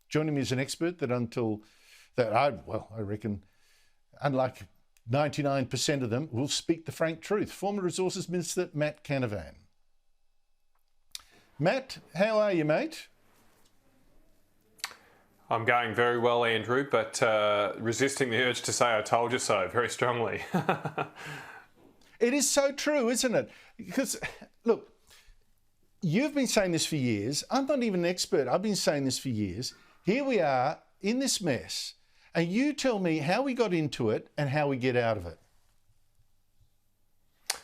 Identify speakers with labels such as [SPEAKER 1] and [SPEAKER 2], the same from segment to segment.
[SPEAKER 1] joining me as an expert that I reckon, unlike 99% of them, will speak the frank truth. Former Resources Minister Matt Canavan. Matt, how are you, mate?
[SPEAKER 2] I'm going very well, Andrew, but resisting the urge to say I told you so very strongly.
[SPEAKER 1] It is so true, isn't it? Because, look, you've been saying this for years. I'm not even an expert. I've been saying this for years. Here we are in this mess, and you tell me how we got into it and how we get out of it.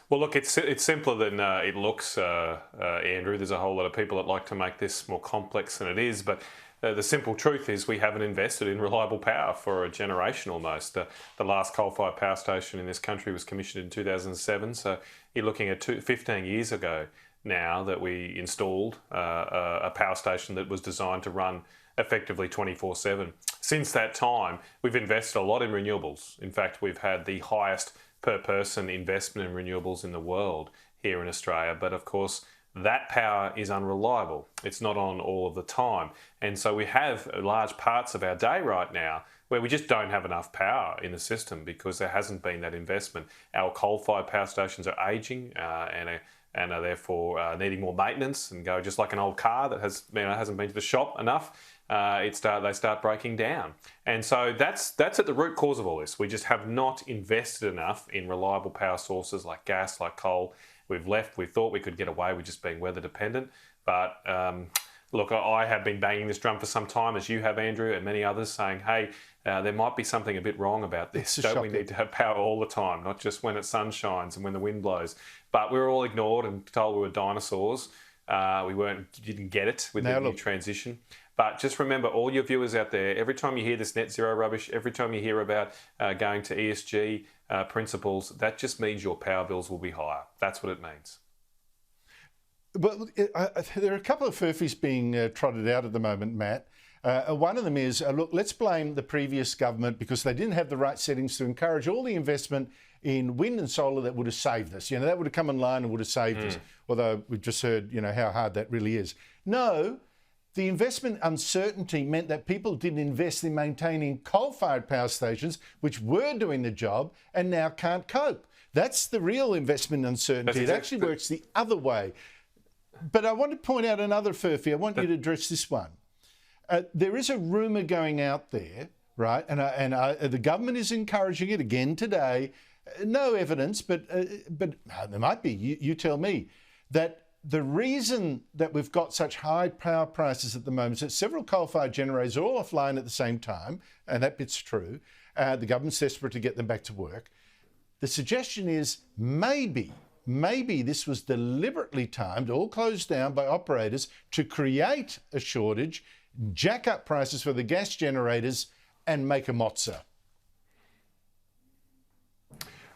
[SPEAKER 2] Well, look, it's simpler than it looks, Andrew. There's a whole lot of people that like to make this more complex than it is, but the simple truth is we haven't invested in reliable power for a generation almost. The last coal-fired power station in this country was commissioned in 2007, so you're looking at 15 years ago now that we installed a power station that was designed to run effectively 24/7. Since that time, we've invested a lot in renewables. In fact, we've had the highest per person investment in renewables in the world here in Australia, but of course that power is unreliable. It's not on all of the time. And so we have large parts of our day right now where we just don't have enough power in the system because there hasn't been that investment. Our coal-fired power stations are ageing and are therefore needing more maintenance and go just like an old car that hasn't been to the shop enough. They start breaking down. And so that's at the root cause of all this. We just have not invested enough in reliable power sources like gas, like coal. We thought we could get away with just being weather dependent. But look, I have been banging this drum for some time, as you have, Andrew, and many others, saying, hey, there might be something a bit wrong about this. Don't we need to have power all the time, not just when the sun shines and when the wind blows? But we were all ignored and told we were dinosaurs. We didn't get it with the new transition. But just remember, all your viewers out there, every time you hear this net zero rubbish, every time you hear about going to ESG principles, that just means your power bills will be higher. That's what it means.
[SPEAKER 1] Well, there are a couple of furphies being trotted out at the moment, Matt. One of them is, look, let's blame the previous government because they didn't have the right settings to encourage all the investment in wind and solar that would have saved us. That would have come online and would have saved us. Although we've just heard, how hard that really is. No. The investment uncertainty meant that people didn't invest in maintaining coal-fired power stations, which were doing the job and now can't cope. That's the real investment uncertainty. It actually works the other way. But I want to point out another furphy. I want you to address this one. There is a rumour going out there, right? And the government is encouraging it again today. No evidence, but there might be. You tell me that. The reason that we've got such high power prices at the moment is that several coal-fired generators are all offline at the same time, and that bit's true. The government's desperate to get them back to work. The suggestion is maybe this was deliberately timed, all closed down by operators to create a shortage, jack up prices for the gas generators, and make a mozza.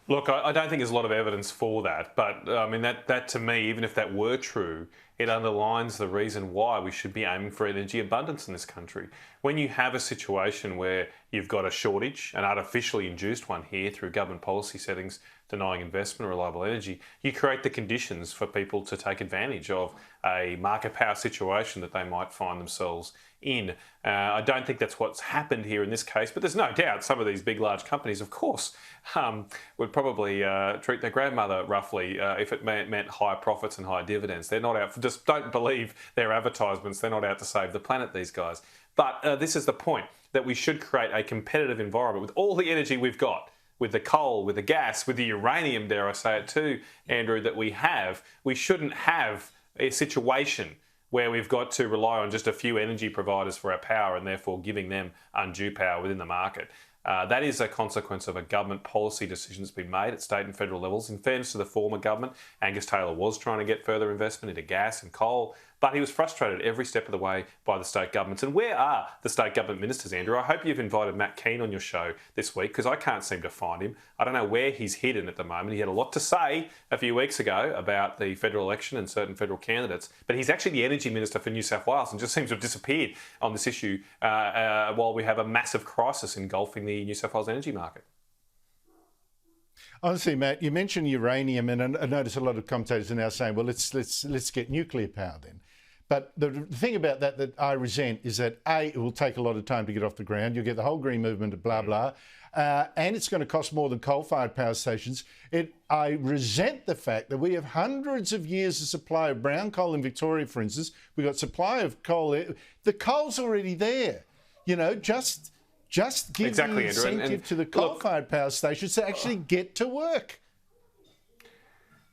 [SPEAKER 2] Look, I don't think there's a lot of evidence for that, but I mean that to me, even if that were true, it underlines the reason why we should be aiming for energy abundance in this country. When you have a situation where you've got a shortage, an artificially induced one here through government policy settings denying investment in reliable energy, you create the conditions for people to take advantage of a market power situation that they might find themselves in. I don't think that's what's happened here in this case, but there's no doubt some of these big, large companies, of course, would probably treat their grandmother roughly if it meant high profits and high dividends. They're not out for, just don't believe their advertisements. They're not out to save the planet, these guys. But this is the point, that we should create a competitive environment with all the energy we've got, with the coal, with the gas, with the uranium, dare I say it too, Andrew, that we have. We shouldn't have a situation where we've got to rely on just a few energy providers for our power and therefore giving them undue power within the market. That is a consequence of a government policy decision that's been made at state and federal levels. In fairness to the former government, Angus Taylor was trying to get further investment into gas and coal, but he was frustrated every step of the way by the state governments. And where are the state government ministers, Andrew? I hope you've invited Matt Kean on your show this week, because I can't seem to find him. I don't know where he's hidden at the moment. He had a lot to say a few weeks ago about the federal election and certain federal candidates, but he's actually the energy minister for New South Wales and just seems to have disappeared on this issue while we have a massive crisis engulfing the New South Wales energy market.
[SPEAKER 1] Honestly, Matt, you mentioned uranium, and I notice a lot of commentators are now saying, well, let's get nuclear power then. But the thing about that I resent is that A, it will take a lot of time to get off the ground. You'll get the whole green movement, blah, blah. And it's going to cost more than coal-fired power stations. I resent the fact that we have hundreds of years of supply of brown coal in Victoria, for instance. We've got supply of coal. The coal's already there. You know, just give the incentive to the coal-fired power stations to actually get to work.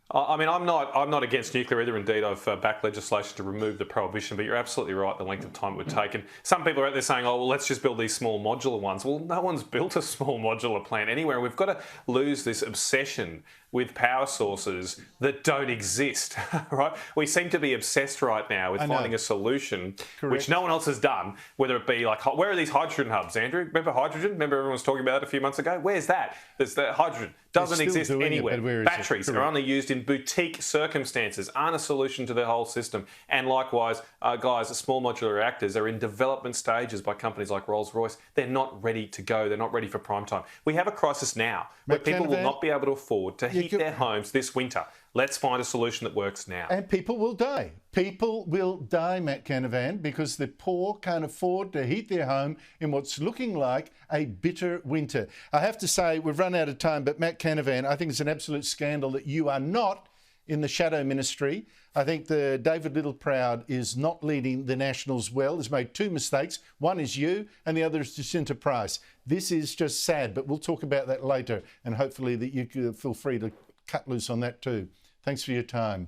[SPEAKER 2] I mean, I'm not against nuclear either. Indeed, I've backed legislation to remove the prohibition, but you're absolutely right, the length of time it would take. And some people are out there saying, oh, well, let's just build these small modular ones. Well, no one's built a small modular plant anywhere. We've got to lose this obsession with power sources that don't exist, right? We seem to be obsessed right now with finding a solution, which no one else has done, whether it be like, where are these hydrogen hubs, Andrew? Remember hydrogen? Remember everyone was talking about it a few months ago? Where's that? There's the hydrogen. Doesn't exist anywhere. Batteries are only used in boutique circumstances, aren't a solution to the whole system. And likewise, guys, small modular reactors are in development stages by companies like Rolls-Royce. They're not ready to go. They're not ready for prime time. We have a crisis now where people will not be able to afford to heat their homes this winter. Let's find a solution that works now.
[SPEAKER 1] And people will die. People will die, Matt Canavan, because the poor can't afford to heat their home in what's looking like a bitter winter. I have to say, we've run out of time, but Matt Canavan, I think it's an absolute scandal that you are not in the shadow ministry. I think the David Littleproud is not leading the Nationals well. Has made two mistakes. One is you, and the other is Jacinta Price. This is just sad, but we'll talk about that later, and hopefully that you can feel free to cut loose on that too. Thanks for your time.